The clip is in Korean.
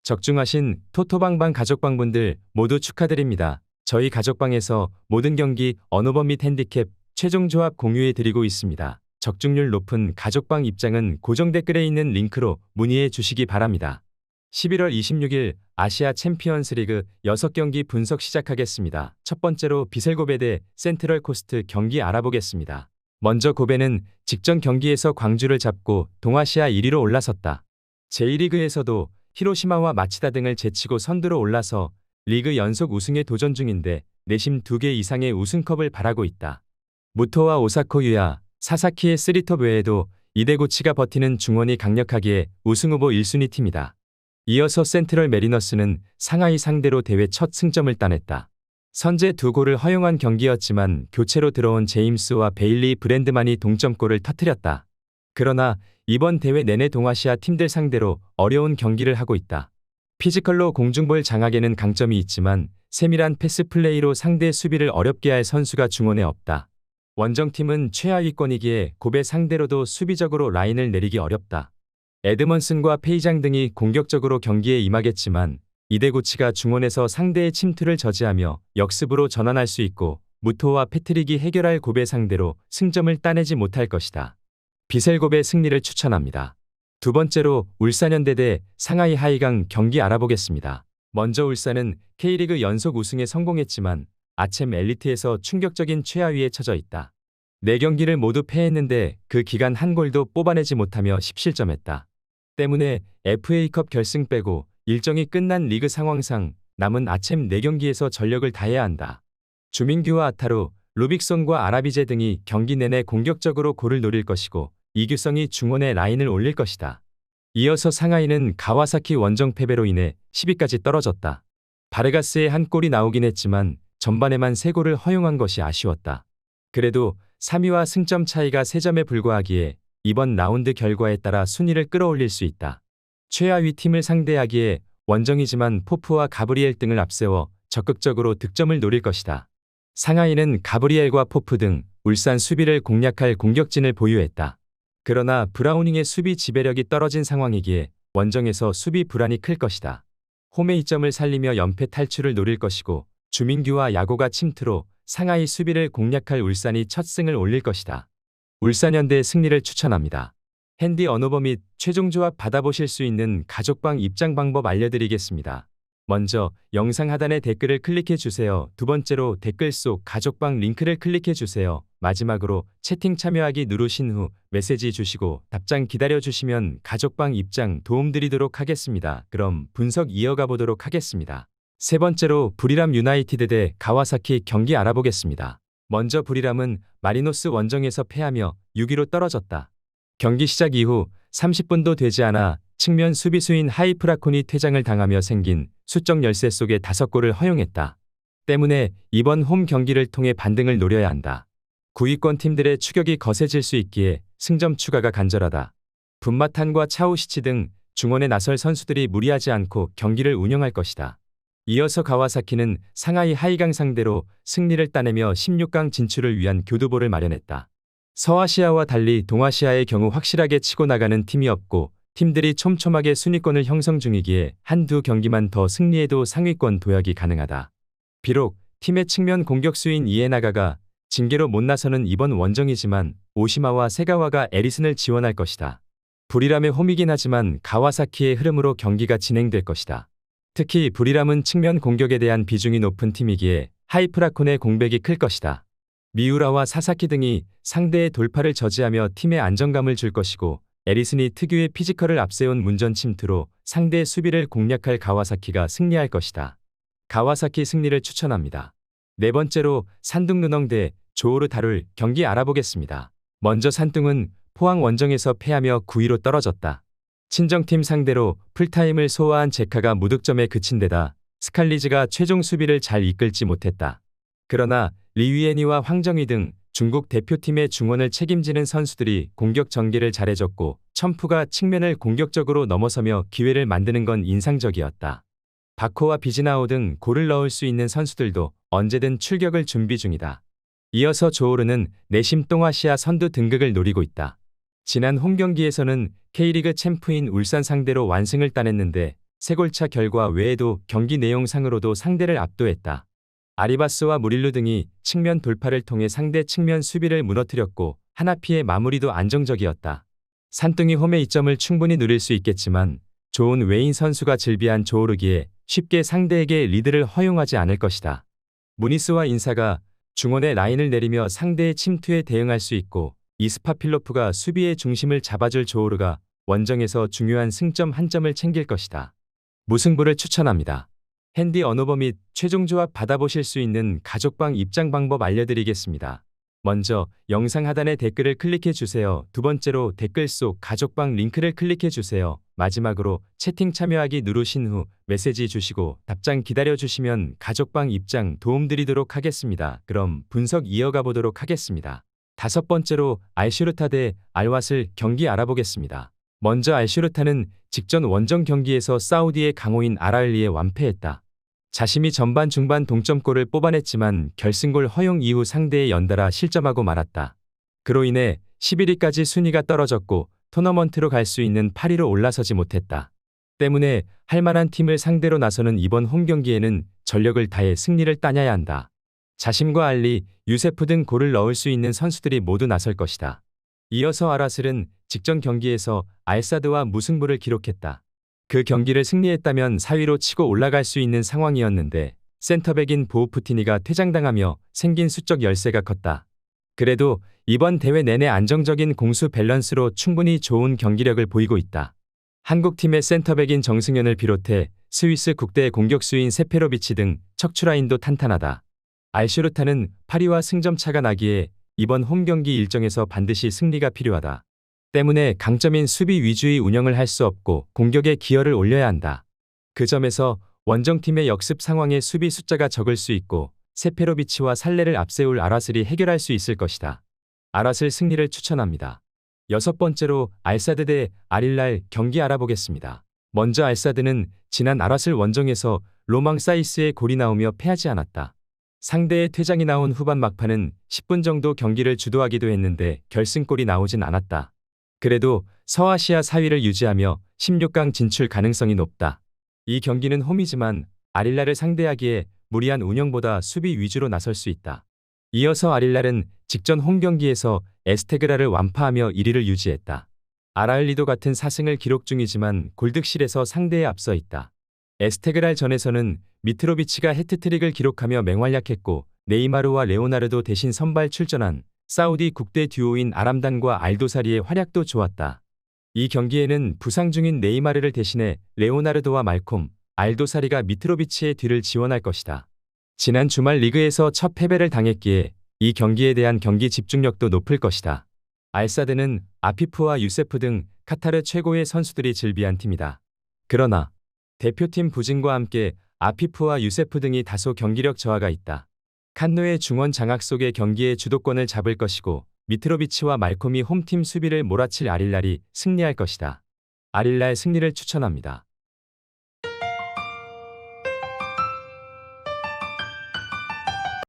적중하신 토토방방 가족방분들 모두 축하드립니다. 저희 가족방에서 모든 경기 언어범 및 핸디캡 최종 조합 공유해 드리고 있습니다. 적중률 높은 가족방 입장은 고정 댓글에 있는 링크로 문의해 주시기 바랍니다. 11월 26일 아시아 챔피언스 리그 6경기 분석 시작하겠습니다. 첫 번째로 비셀고베 대 센트럴 코스트 경기 알아보겠습니다. 먼저 고베는 직전 경기에서 광주를 잡고 동아시아 1위로 올라섰다. 제1리그에서도 히로시마와 마치다 등을 제치고 선두로 올라서 리그 연속 우승에 도전 중인데 내심 2개 이상의 우승컵을 바라고 있다. 무토와 오사코 유야, 사사키의 3톱 외에도 이대고치가 버티는 중원이 강력하기에 우승후보 1순위 팀이다. 이어서 센트럴 메리너스는 상하이 상대로 대회 첫 승점을 따냈다. 선제 2골을 허용한 경기였지만 교체로 들어온 제임스와 베일리 브랜드만이 동점골을 터뜨렸다. 그러나 이번 대회 내내 동아시아 팀들 상대로 어려운 경기를 하고 있다. 피지컬로 공중볼 장악에는 강점이 있지만 세밀한 패스 플레이로 상대 수비를 어렵게 할 선수가 중원에 없다. 원정팀은 최하위권이기에 고베 상대로도 수비적으로 라인을 내리기 어렵다. 에드먼슨과 페이장 등이 공격적으로 경기에 임하겠지만 이대고치가 중원에서 상대의 침투를 저지하며 역습으로 전환할 수 있고 무토와 패트릭이 해결할 고베 상대로 승점을 따내지 못할 것이다. 비셀고베 승리를 추천합니다. 두 번째로 울산현대 대 상하이 하이강 경기 알아보겠습니다. 먼저 울산은 K리그 연속 우승에 성공했지만 아챔 엘리트에서 충격적인 최하위에 처져 있다. 4경기를 모두 패했는데 그 기간 한 골도 뽑아내지 못하며 10실점했다. 때문에 FA컵 결승 빼고 일정이 끝난 리그 상황상 남은 아챔 4경기에서 전력을 다해야 한다. 주민규와 아타루, 루빅손과 아라비제 등이 경기 내내 공격적으로 골을 노릴 것이고 이규성이 중원에 라인을 올릴 것이다. 이어서 상하이는 가와사키 원정 패배로 인해 10위까지 떨어졌다. 바르가스의 한 골이 나오긴 했지만 전반에만 3골을 허용한 것이 아쉬웠다. 그래도 3위와 승점 차이가 3점에 불과하기에 이번 라운드 결과에 따라 순위를 끌어올릴 수 있다. 최하위 팀을 상대하기에 원정이지만 포프와 가브리엘 등을 앞세워 적극적으로 득점을 노릴 것이다. 상하이는 가브리엘과 포프 등 울산 수비를 공략할 공격진을 보유했다. 그러나 브라우닝의 수비 지배력이 떨어진 상황이기에 원정에서 수비 불안이 클 것이다. 홈의 이점을 살리며 연패 탈출을 노릴 것이고 주민규와 야고가 침투로 상하이 수비를 공략할 울산이 첫 승을 올릴 것이다. 울산현대의 승리를 추천합니다. 핸디 언어버 및 최종 조합 받아보실 수 있는 가족방 입장 방법 알려드리겠습니다. 먼저 영상 하단의 댓글을 클릭해 주세요. 두 번째로 댓글 속 가족방 링크를 클릭해 주세요. 마지막으로 채팅 참여하기 누르신 후 메시지 주시고 답장 기다려 주시면 가족방 입장 도움드리도록 하겠습니다. 그럼 분석 이어가 보도록 하겠습니다. 세 번째로 부리람 유나이티드 대 가와사키 경기 알아보겠습니다. 먼저 부리람은 마리노스 원정에서 패하며 6위로 떨어졌다. 경기 시작 이후 30분도 되지 않아 측면 수비수인 하이프라콘이 퇴장을 당하며 생긴 수적 열세 속에 5골을 허용했다. 때문에 이번 홈 경기를 통해 반등을 노려야 한다. 9위권 팀들의 추격이 거세질 수 있기에 승점 추가가 간절하다. 분마탄과 차우시치 등 중원에 나설 선수들이 무리하지 않고 경기를 운영할 것이다. 이어서 가와사키는 상하이 하이강 상대로 승리를 따내며 16강 진출을 위한 교두보를 마련했다. 서아시아와 달리 동아시아의 경우 확실하게 치고 나가는 팀이 없고 팀들이 촘촘하게 순위권을 형성 중이기에 한두 경기만 더 승리해도 상위권 도약이 가능하다. 비록 팀의 측면 공격수인 이에나가가 징계로 못 나서는 이번 원정이지만 오시마와 세가와가 에리슨을 지원할 것이다. 부리람의 홈이긴 하지만 가와사키의 흐름으로 경기가 진행될 것이다. 특히 부리람은 측면 공격에 대한 비중이 높은 팀이기에 하이프라콘의 공백이 클 것이다. 미우라와 사사키 등이 상대의 돌파를 저지하며 팀에 안정감을 줄 것이고 에리슨이 특유의 피지컬을 앞세운 문전 침투로 상대의 수비를 공략할 가와사키가 승리할 것이다. 가와사키 승리를 추천합니다. 네 번째로 산둥 누넝 대 조오르 다룰 경기 알아보겠습니다. 먼저 산둥은 포항 원정에서 패하며 9위로 떨어졌다. 친정팀 상대로 풀타임을 소화한 제카가 무득점에 그친 데다 스칼리즈가 최종 수비를 잘 이끌지 못했다. 그러나 리위애니와 황정희 등 중국 대표팀의 중원을 책임지는 선수들이 공격 전개를 잘해줬고 첨프가 측면을 공격적으로 넘어서며 기회를 만드는 건 인상적이었다. 바코와 비지나오 등 골을 넣을 수 있는 선수들도 언제든 출격을 준비 중이다. 이어서 조오르는 내심 동아시아 선두 등극을 노리고 있다. 지난 홈 경기에서는 K리그 챔프인 울산 상대로 완승을 따냈는데 세 골차 결과 외에도 경기 내용상으로도 상대를 압도했다. 아리바스와 무릴루 등이 측면 돌파를 통해 상대 측면 수비를 무너뜨렸고 하나피의 마무리도 안정적이었다. 산둥이 홈의 이점을 충분히 누릴 수 있겠지만 좋은 외인 선수가 질비한 조오르기에 쉽게 상대에게 리드를 허용하지 않을 것이다. 무니스와 인사가 중원의 라인을 내리며 상대의 침투에 대응할 수 있고 이스파필로프가 수비의 중심을 잡아줄 조오르가 원정에서 중요한 승점 한 점을 챙길 것이다. 무승부를 추천합니다. 핸디 언어버 및 최종 조합 받아보실 수 있는 가족방 입장 방법 알려드리겠습니다. 먼저 영상 하단의 댓글을 클릭해 주세요. 두 번째로 댓글 속 가족방 링크를 클릭해 주세요. 마지막으로 채팅 참여하기 누르신 후 메시지 주시고 답장 기다려 주시면 가족방 입장 도움드리도록 하겠습니다. 그럼 분석 이어가 보도록 하겠습니다. 다섯 번째로 알슈르타 대 알왓을 경기 알아보겠습니다. 먼저 알슈르타는 직전 원정 경기에서 사우디의 강호인 알아흘리에 완패했다. 자신이 전반 중반 동점골을 뽑아냈지만 결승골 허용 이후 상대에 연달아 실점하고 말았다. 그로 인해 11위까지 순위가 떨어졌고 토너먼트로 갈 수 있는 8위로 올라서지 못했다. 때문에 할만한 팀을 상대로 나서는 이번 홈 경기에는 전력을 다해 승리를 따내야 한다. 자심과 알리, 유세프 등 골을 넣을 수 있는 선수들이 모두 나설 것이다. 이어서 아라슬은 직전 경기에서 알사드와 무승부를 기록했다. 그 경기를 승리했다면 4위로 치고 올라갈 수 있는 상황이었는데 센터백인 보우푸티니가 퇴장당하며 생긴 수적 열세가 컸다. 그래도 이번 대회 내내 안정적인 공수 밸런스로 충분히 좋은 경기력을 보이고 있다. 한국팀의 센터백인 정승현을 비롯해 스위스 국대 공격수인 세페로비치 등 척추라인도 탄탄하다. 알슈르타는 8위와 승점차가 나기에 이번 홈 경기 일정에서 반드시 승리가 필요하다. 때문에 강점인 수비 위주의 운영을 할 수 없고 공격에 기여를 올려야 한다. 그 점에서 원정팀의 역습 상황에 수비 숫자가 적을 수 있고 세페로비치와 살레를 앞세울 아라슬이 해결할 수 있을 것이다. 아라슬 승리를 추천합니다. 여섯 번째로 알사드 대 알힐랄 경기 알아보겠습니다. 먼저 알사드는 지난 아라슬 원정에서 로망 사이스의 골이 나오며 패하지 않았다. 상대의 퇴장이 나온 후반 막판은 10분 정도 경기를 주도하기도 했는데 결승골이 나오진 않았다. 그래도 서아시아 4위를 유지하며 16강 진출 가능성이 높다. 이 경기는 홈이지만 알힐랄을 상대하기에 무리한 운영보다 수비 위주로 나설 수 있다. 이어서 알힐랄은 직전 홈 경기에서 에스테그라를 완파하며 1위를 유지했다. 아라흘리도 같은 4승을 기록 중이지만 골득실에서 상대에 앞서 있다. 에스테그랄 전에서는 미트로비치가 해트트릭을 기록하며 맹활약했고 네이마르와 레오나르도 대신 선발 출전한 사우디 국대 듀오인 아람단과 알도사리의 활약도 좋았다. 이 경기에는 부상 중인 네이마르를 대신해 레오나르도와 말콤, 알도사리가 미트로비치의 뒤를 지원할 것이다. 지난 주말 리그에서 첫 패배를 당했기에 이 경기에 대한 경기 집중력도 높을 것이다. 알사드는 아피프와 유세프 등 카타르 최고의 선수들이 즐비한 팀이다. 그러나 대표팀 부진과 함께 아피프와 유세프 등이 다소 경기력 저하가 있다. 칸노의 중원 장악 속의 경기의 주도권을 잡을 것이고 미트로비치와 말콤이 홈팀 수비를 몰아칠 알힐랄이 승리할 것이다. 알힐랄 승리를 추천합니다.